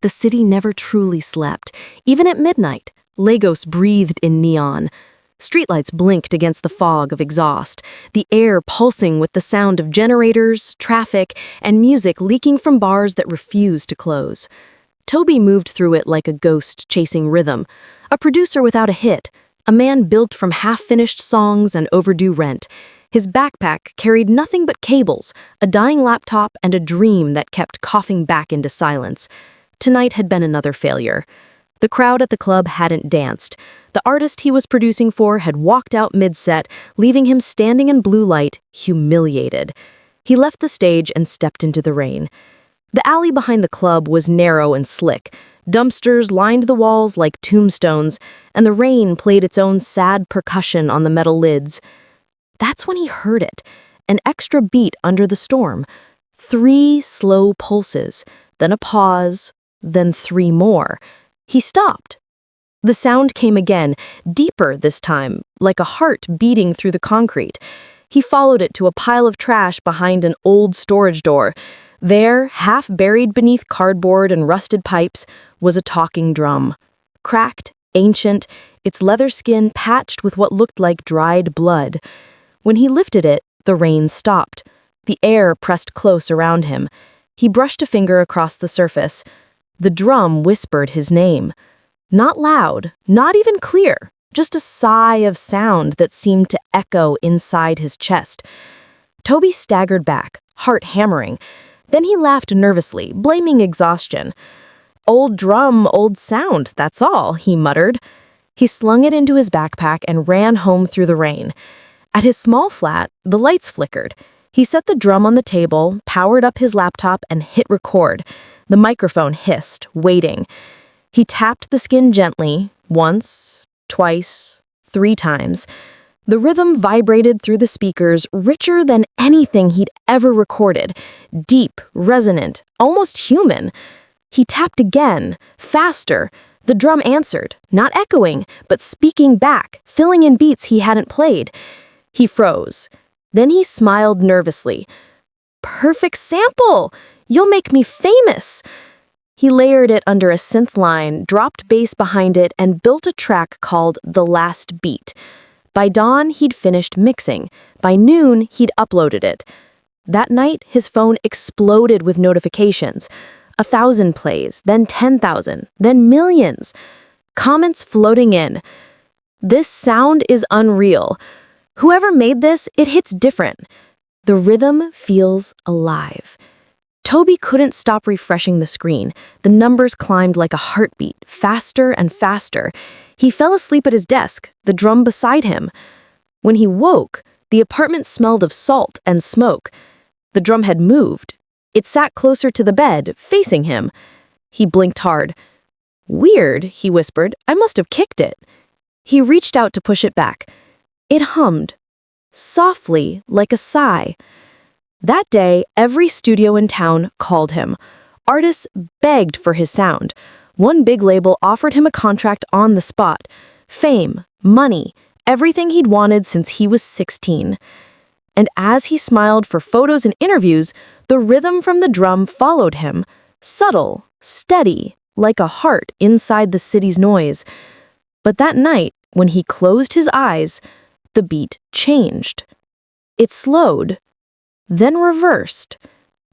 the city never truly slept. Even at midnight, Lagos breathed in neon. Streetlights blinked against the fog of exhaust, the air pulsing with the sound of generators, traffic, and music leaking from bars that refused to close. Toby moved through it like a ghost chasing rhythm, a producer without a hit, a man built from half-finished songs and overdue rent. His backpack carried nothing but cables, a dying laptop, and a dream that kept coughing back into silence. Tonight had been another failure. The crowd at the club hadn't danced. The artist he was producing for had walked out mid-set, leaving him standing in blue light, humiliated. He left the stage and stepped into the rain. The alley behind the club was narrow and slick. Dumpsters lined the walls like tombstones, and the rain played its own sad percussion on the metal lids. That's when he heard it, an extra beat under the storm. 3 slow pulses, then a pause, then 3 more. He stopped. The sound came again, deeper this time, like a heart beating through the concrete. He followed it to a pile of trash behind an old storage door. There, half buried beneath cardboard and rusted pipes, was a talking drum. Cracked, ancient, its leather skin patched with what looked like dried blood. When he lifted it, the rain stopped. The air pressed close around him. He brushed a finger across the surface. The drum whispered his name. Not loud, not even clear, just a sigh of sound that seemed to echo inside his chest. Toby staggered back, heart hammering. Then he laughed nervously, blaming exhaustion. "Old drum, old sound, that's all," he muttered. He slung it into his backpack and ran home through the rain. At his small flat, the lights flickered. He set the drum on the table, powered up his laptop, and hit record. The microphone hissed, waiting. He tapped the skin gently, once, twice, 3 times. The rhythm vibrated through the speakers, richer than anything he'd ever recorded. Deep, resonant, almost human. He tapped again, faster. The drum answered, not echoing, but speaking back, filling in beats he hadn't played. He froze. Then he smiled nervously. "Perfect sample! You'll make me famous!" He layered it under a synth line, dropped bass behind it, and built a track called The Last Beat. By dawn, he'd finished mixing. By noon, he'd uploaded it. That night, his phone exploded with notifications. 1,000 plays, then 10,000, then millions. Comments floating in. "This sound is unreal. Whoever made this, it hits different. The rhythm feels alive." Toby couldn't stop refreshing the screen. The numbers climbed like a heartbeat, faster and faster. He fell asleep at his desk, the drum beside him. When he woke, the apartment smelled of salt and smoke. The drum had moved. It sat closer to the bed, facing him. He blinked hard. "Weird," he whispered. "I must have kicked it." He reached out to push it back. It hummed, softly, like a sigh. That day, every studio in town called him. Artists begged for his sound. One big label offered him a contract on the spot. Fame, money, everything he'd wanted since he was 16. And as he smiled for photos and interviews, the rhythm from the drum followed him, subtle, steady, like a heart inside the city's noise. But that night, when he closed his eyes, the beat changed. It slowed, then reversed,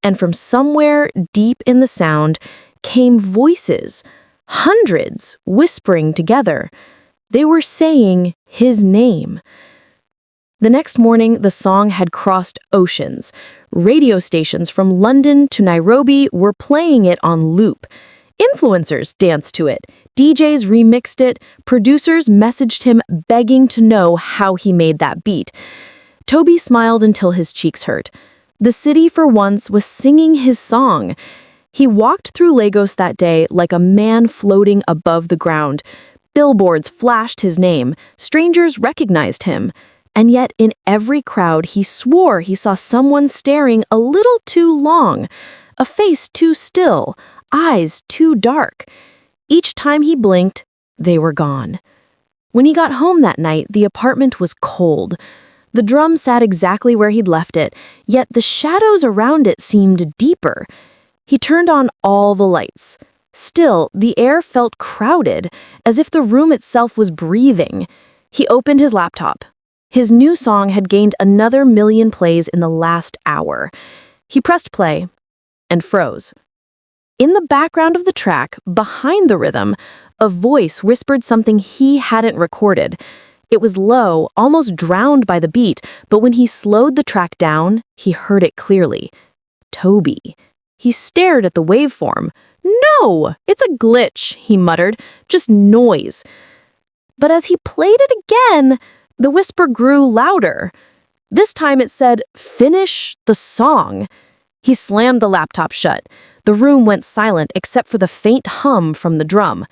and from somewhere deep in the sound came voices, hundreds whispering together. They were saying his name. The next morning, the song had crossed oceans. Radio stations from London to Nairobi were playing it on loop. Influencers danced to it. DJs remixed it. Producers messaged him begging to know how he made that beat. Toby smiled until his cheeks hurt. The city for once was singing his song. He walked through Lagos that day like a man floating above the ground. Billboards flashed his name. Strangers recognized him. And yet in every crowd he swore he saw someone staring a little too long, a face too still, eyes too dark. Each time he blinked, they were gone. When he got home that night, the apartment was cold. The drum sat exactly where he'd left it, yet the shadows around it seemed deeper. He turned on all the lights. Still, the air felt crowded, as if the room itself was breathing. He opened his laptop. His new song had gained another 1,000,000 plays in the last hour. He pressed play and froze. In the background of the track, behind the rhythm, a voice whispered something he hadn't recorded. It was low, almost drowned by the beat, but when he slowed the track down, he heard it clearly. Toby. He stared at the waveform. "No, it's a glitch," he muttered, "just noise." But as he played it again, the whisper grew louder. This time it said, "Finish the song." He slammed the laptop shut. The room went silent except for the faint hum from the drum.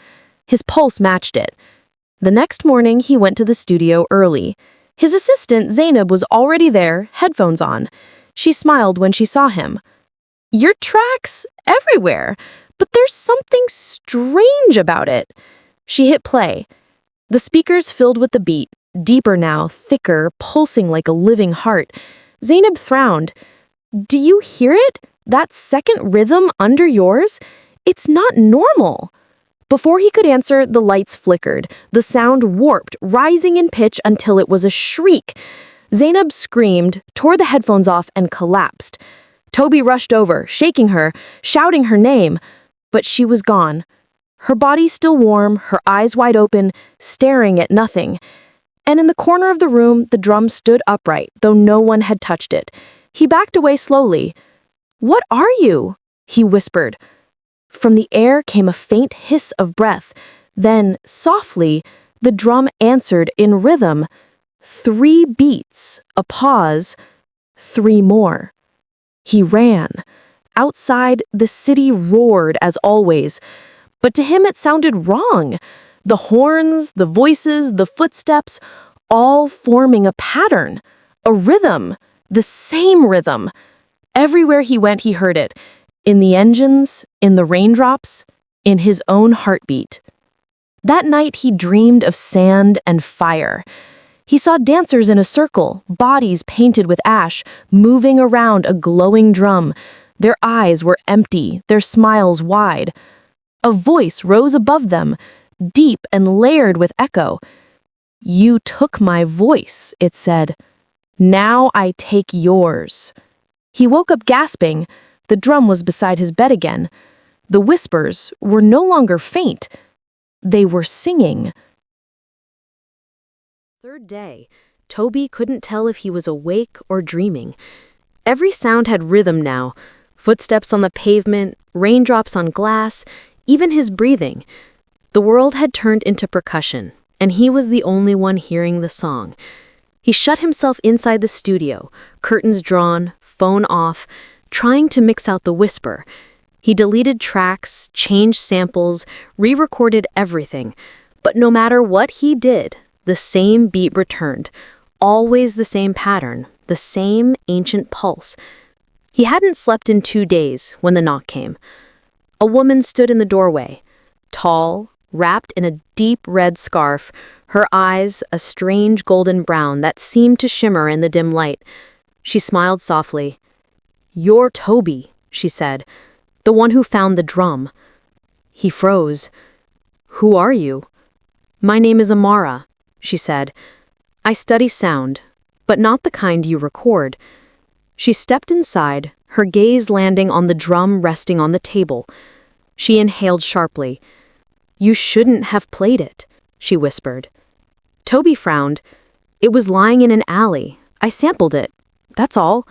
His pulse matched it. The next morning, he went to the studio early. His assistant, Zainab, was already there, headphones on. She smiled when she saw him. "Your track's everywhere, but there's something strange about it." She hit play. The speakers filled with the beat, deeper now, thicker, pulsing like a living heart. Zainab frowned. "Do you hear it? That second rhythm under yours? It's not normal." Before he could answer, the lights flickered. The sound warped, rising in pitch until it was a shriek. Zainab screamed, tore the headphones off, and collapsed. Toby rushed over, shaking her, shouting her name. But she was gone. Her body still warm, her eyes wide open, staring at nothing. And in the corner of the room, the drum stood upright, though no one had touched it. He backed away slowly. "What are you?" he whispered. From the air came a faint hiss of breath. Then, softly, the drum answered in rhythm. 3 beats, a pause, 3 more. He ran. Outside, the city roared as always. But to him it sounded wrong. The horns, the voices, the footsteps, all forming a pattern, a rhythm, the same rhythm. Everywhere he went, he heard it. In the engines, in the raindrops, in his own heartbeat. That night he dreamed of sand and fire. He saw dancers in a circle, bodies painted with ash, moving around a glowing drum. Their eyes were empty, their smiles wide. A voice rose above them, deep and layered with echo. "You took my voice," it said. "Now I take yours." He woke up gasping. The drum was beside his bed again. The whispers were no longer faint. They were singing. Third day, Toby couldn't tell if he was awake or dreaming. Every sound had rhythm now. Footsteps on the pavement, raindrops on glass, even his breathing. The world had turned into percussion, and he was the only one hearing the song. He shut himself inside the studio, curtains drawn, phone off, trying to mix out the whisper. He deleted tracks, changed samples, re-recorded everything. But no matter what he did, the same beat returned, always the same pattern, the same ancient pulse. He hadn't slept in 2 days when the knock came. A woman stood in the doorway, tall, wrapped in a deep red scarf, her eyes a strange golden brown that seemed to shimmer in the dim light. She smiled softly. "You're Toby," she said, "the one who found the drum." He froze. "Who are you?" "My name is Amara," she said. "I study sound, but not the kind you record." She stepped inside, her gaze landing on the drum resting on the table. She inhaled sharply. "You shouldn't have played it," she whispered. Toby frowned. "It was lying in an alley. I sampled it. That's all.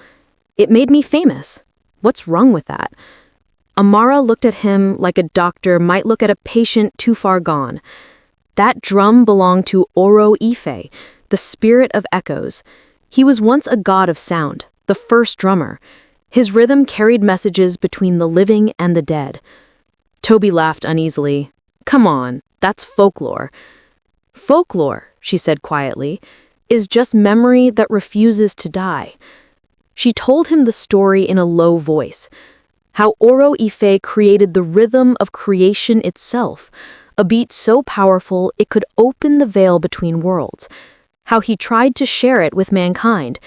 It made me famous. What's wrong with that?" Amara looked at him like a doctor might look at a patient too far gone. That drum belonged to Oro Ife, the spirit of echoes. He was once a god of sound, the first drummer. His rhythm carried messages between the living and the dead. Toby laughed uneasily. "Come on, that's folklore." "Folklore," she said quietly, "is just memory that refuses to die." She told him the story in a low voice. How Oro Ife created the rhythm of creation itself, a beat so powerful it could open the veil between worlds. How he tried to share it with mankind.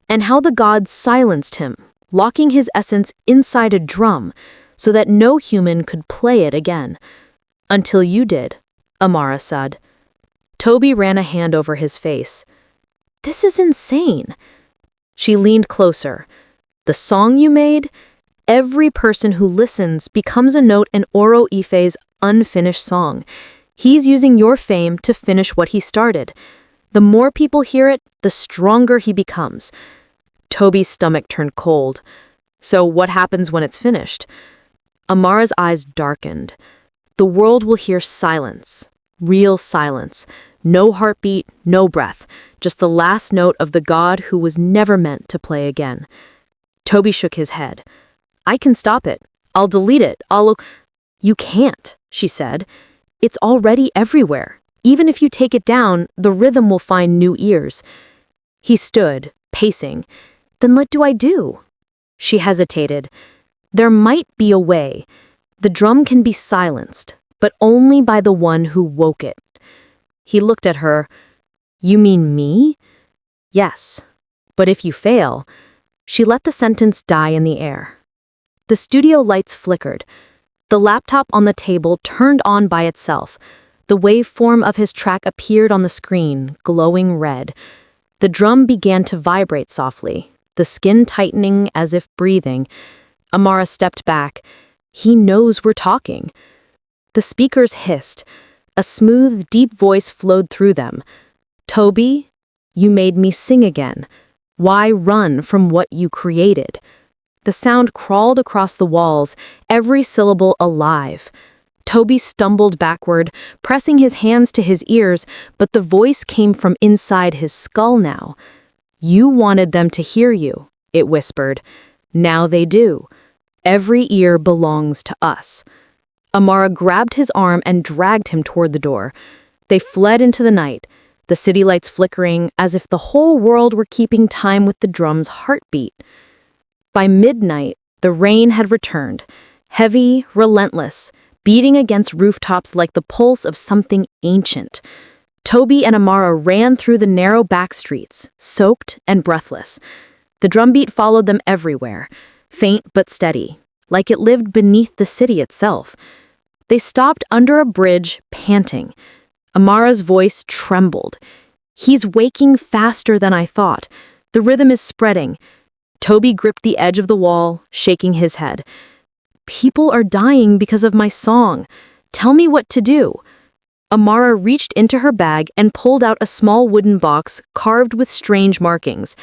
And how the gods silenced him, locking his essence inside a drum, so that no human could play it again. Until you did, Amara said. Toby ran a hand over his face. This is insane. She leaned closer. The song you made? Every person who listens becomes a note in Oro Ife's unfinished song. He's using your fame to finish what he started. The more people hear it, the stronger he becomes. Toby's stomach turned cold. So what happens when it's finished? Amara's eyes darkened. The world will hear silence. Real silence. No heartbeat, no breath. Just the last note of the god who was never meant to play again. Toby shook his head. I can stop it. I'll delete it. You can't, she said. It's already everywhere. Even if you take it down, the rhythm will find new ears. He stood, pacing. Then what do I do? She hesitated. There might be a way. The drum can be silenced, but only by the one who woke it. He looked at her. You mean me? Yes. But if you fail, she let the sentence die in the air. The studio lights flickered. The laptop on the table turned on by itself. The waveform of his track appeared on the screen, glowing red. The drum began to vibrate softly, the skin tightening as if breathing. Amara stepped back. He knows we're talking. The speakers hissed. A smooth, deep voice flowed through them. Toby, you made me sing again. Why run from what you created? The sound crawled across the walls, every syllable alive. Toby stumbled backward, pressing his hands to his ears, but the voice came from inside his skull now. You wanted them to hear you, it whispered. Now they do. Every ear belongs to us. Amara grabbed his arm and dragged him toward the door. They fled into the night, the city lights flickering as if the whole world were keeping time with the drum's heartbeat. By midnight, the rain had returned, heavy, relentless, beating against rooftops like the pulse of something ancient. Toby and Amara ran through the narrow back streets, soaked and breathless. The drumbeat followed them everywhere, faint but steady, like it lived beneath the city itself. They stopped under a bridge, panting. Amara's voice trembled. He's waking faster than I thought. The rhythm is spreading. Toby gripped the edge of the wall, shaking his head. People are dying because of my song. Tell me what to do. Amara reached into her bag and pulled out a small wooden box carved with strange markings.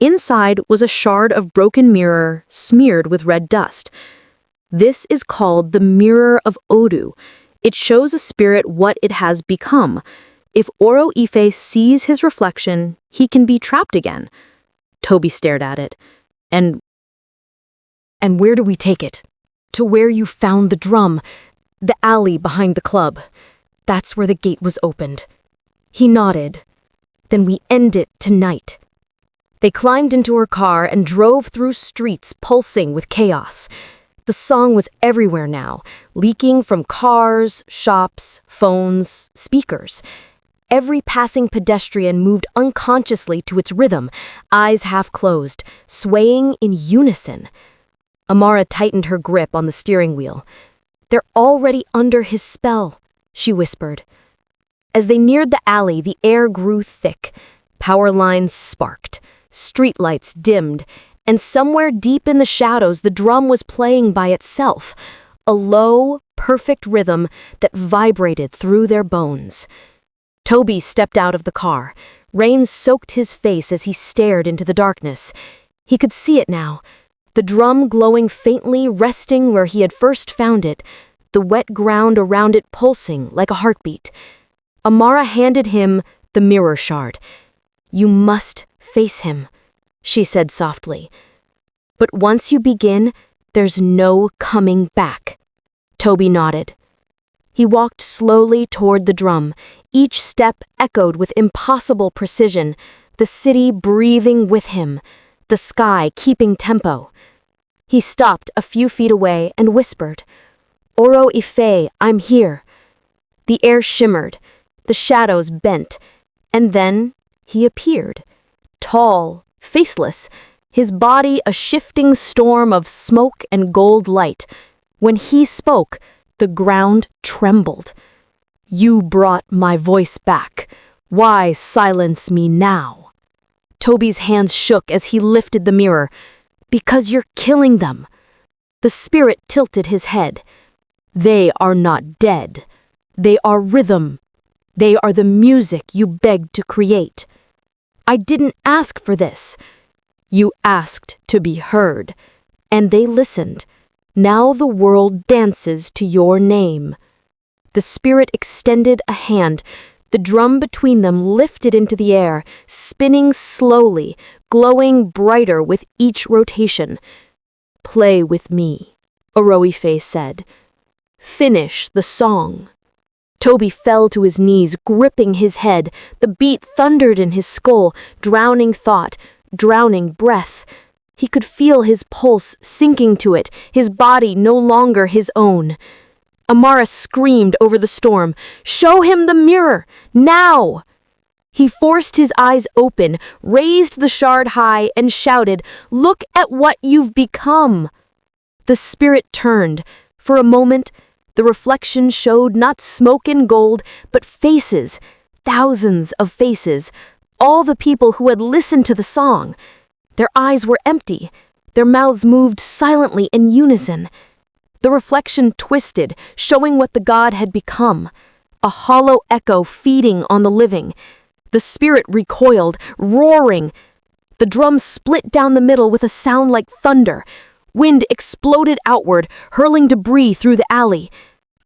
Inside was a shard of broken mirror smeared with red dust. This is called the Mirror of Odu. It shows a spirit what it has become. If Oro Ife sees his reflection, he can be trapped again. Toby stared at it. And where do we take it? To where you found the drum, the alley behind the club. That's where the gate was opened. He nodded. Then we end it tonight. They climbed into her car and drove through streets pulsing with chaos. The song was everywhere now, leaking from cars, shops, phones, speakers. Every passing pedestrian moved unconsciously to its rhythm, eyes half closed, swaying in unison. Amara tightened her grip on the steering wheel. They're already under his spell, she whispered. As they neared the alley, the air grew thick. Power lines sparked, streetlights dimmed, and somewhere deep in the shadows the drum was playing by itself, a low, perfect rhythm that vibrated through their bones. Toby stepped out of the car. Rain soaked his face as he stared into the darkness. He could see it now, the drum glowing faintly, resting where he had first found it, the wet ground around it pulsing like a heartbeat. Amara handed him the mirror shard. You must face him, she said softly. But once you begin, there's no coming back. Toby nodded. He walked slowly toward the drum, each step echoed with impossible precision, the city breathing with him, the sky keeping tempo. He stopped a few feet away and whispered, Oro Ife, I'm here. The air shimmered, the shadows bent, and then he appeared, tall, faceless, his body a shifting storm of smoke and gold light. When he spoke, the ground trembled. "You brought my voice back. Why silence me now?" Toby's hands shook as he lifted the mirror. "Because you're killing them." The spirit tilted his head. "They are not dead. They are rhythm. They are the music you begged to create. I didn't ask for this. You asked to be heard, and they listened. Now the world dances to your name." The spirit extended a hand. The drum between them lifted into the air, spinning slowly, glowing brighter with each rotation. "Play with me," Oroife said. "Finish the song." Toby fell to his knees, gripping his head. The beat thundered in his skull, drowning thought, drowning breath. He could feel his pulse sinking to it, his body no longer his own. Amara screamed over the storm, "Show him the mirror, now!" He forced his eyes open, raised the shard high, and shouted, "Look at what you've become!" The spirit turned. For a moment, the reflection showed not smoke and gold, but faces, thousands of faces, all the people who had listened to the song. Their eyes were empty. Their mouths moved silently in unison. The reflection twisted, showing what the god had become, a hollow echo feeding on the living. The spirit recoiled, roaring. The drum split down the middle with a sound like thunder. Wind exploded outward, hurling debris through the alley.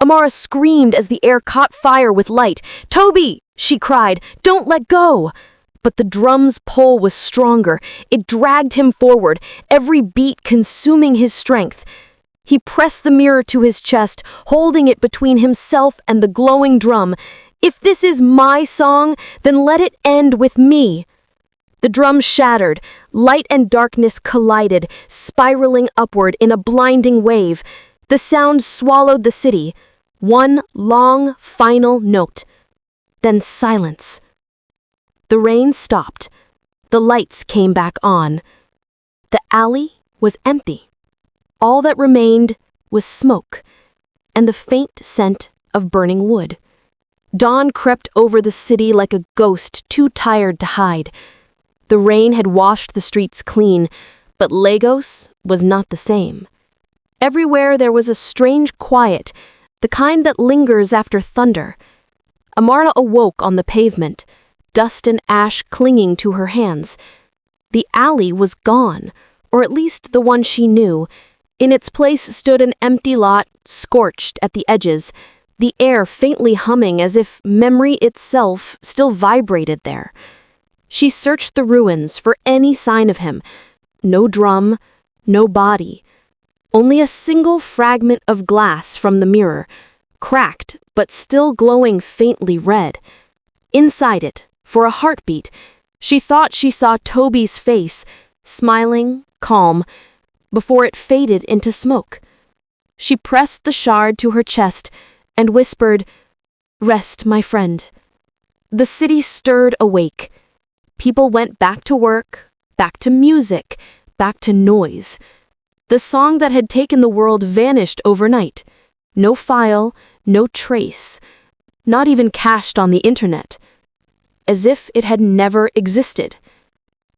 Amara screamed as the air caught fire with light. "Toby!" she cried. "Don't let go!" But the drum's pull was stronger. It dragged him forward, every beat consuming his strength. He pressed the mirror to his chest, holding it between himself and the glowing drum. "If this is my song, then let it end with me." The drum shattered. Light and darkness collided, spiraling upward in a blinding wave. The sound swallowed the city. One long, final note. Then silence. The rain stopped. The lights came back on. The alley was empty. All that remained was smoke and the faint scent of burning wood. Dawn crept over the city like a ghost too tired to hide. The rain had washed the streets clean, but Lagos was not the same. Everywhere there was a strange quiet, the kind that lingers after thunder. Amara awoke on the pavement, dust and ash clinging to her hands. The alley was gone, or at least the one she knew. In its place stood an empty lot, scorched at the edges, the air faintly humming as if memory itself still vibrated there. She searched the ruins for any sign of him. No drum, no body. Only a single fragment of glass from the mirror, cracked but still glowing faintly red. Inside it, for a heartbeat, she thought she saw Toby's face, smiling, calm, before it faded into smoke. She pressed the shard to her chest and whispered, "Rest, my friend." The city stirred awake. People went back to work, back to music, back to noise. The song that had taken the world vanished overnight. No file, no trace, not even cached on the internet. As if it had never existed.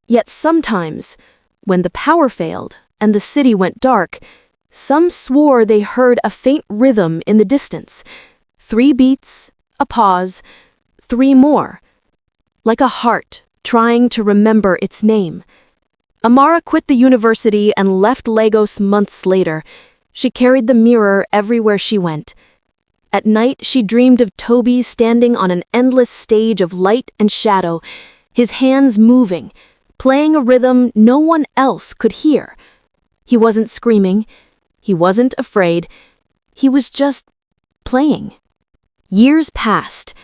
Yet sometimes, when the power failed and the city went dark, some swore they heard a faint rhythm in the distance. 3 beats, a pause, 3 more. Like a heart trying to remember its name. Amara quit the university and left Lagos months later. She carried the mirror everywhere she went. At night, she dreamed of Toby standing on an endless stage of light and shadow, his hands moving, playing a rhythm no one else could hear. He wasn't screaming. He wasn't afraid. He was just playing. Years passed,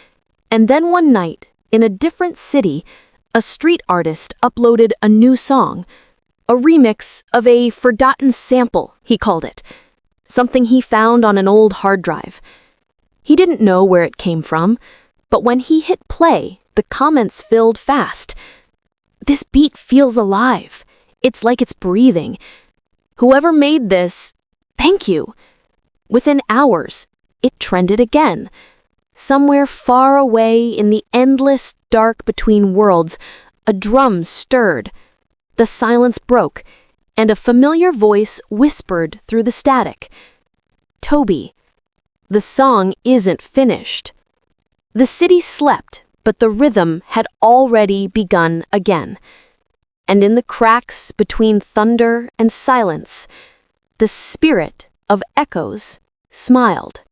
and then one night, in a different city, a street artist uploaded a new song, a remix of a forgotten sample, he called it, something he found on an old hard drive. He didn't know where it came from, but when he hit play, the comments filled fast. "This beat feels alive. It's like it's breathing. Whoever made this, thank you. Within hours, it trended again. Somewhere far away in the endless dark between worlds, a drum stirred. The silence broke, and a familiar voice whispered through the static. "Toby, the song isn't finished." The city slept, but the rhythm had already begun again. And in the cracks between thunder and silence, the spirit of echoes smiled.